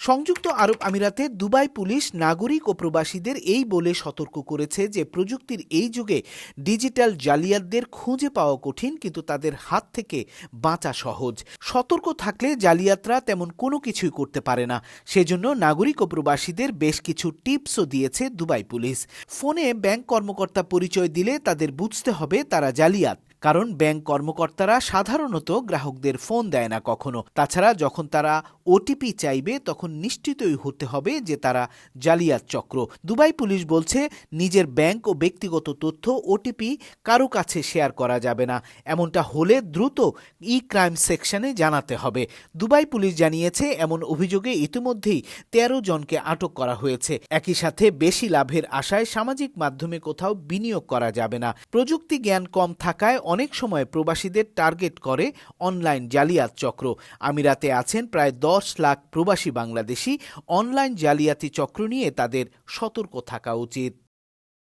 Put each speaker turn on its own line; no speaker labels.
সংযুক্ত আরব আমিরাতে Dubai police নাগরিক ও প্রবাসীদের এই বলে সতর্ক করেছে যে প্রযুক্তির এই যুগে ডিজিটাল জালিয়াতদের খুঁজে পাওয়া কঠিন, কিন্তু তাদের হাত থেকে বাঁচা সহজ। সতর্ক থাকলে জালিয়াতরা তেমন কোনো কিছুই করতে পারে না। সেজন্য নাগরিক ও প্রবাসীদের বেশ কিছু টিপসও দিয়েছে দুবাই পুলিশ। ফোনে ব্যাংক কর্মকর্তা পরিচয় দিলে তাদের বুঝতে হবে তারা জালিয়াত, কারণ ব্যাংক কর্মকর্তারা সাধারণত গ্রাহকদের ফোন দেয় না কখনো। তাছাড়া যখন তারা ওটিপি চাইবে তখন নিশ্চিতই হতে হবে যে তারা জালিয়াত চক্র। দুবাই পুলিশ বলছে, নিজের ব্যাংক ও ব্যক্তিগত তথ্য ওটিপি কারো কাছে শেয়ার করা যাবে না। এমনটা হলে দ্রুত ক্রাইম সেকশনে জানাতে হবে। দুবাই পুলিশ জানিয়েছে, এমন অভিযোগে ইতিমধ্যেই ১৩ জনকে আটক করা হয়েছে। একই সাথে বেশি লাভের আশায় সামাজিক মাধ্যমে কোথাও বিনিয়োগ করা যাবে না। প্রযুক্তি জ্ঞান কম থাকায় অনেক সময় প্রবাসীদের টার্গেট করে অনলাইন জালিয়াত চক্র। আমিরাতে আছেন প্রায় ১০ লাখ প্রবাসী বাংলাদেশি। অনলাইন জালিয়াতি চক্র নিয়ে তাদের সতর্ক থাকা উচিত।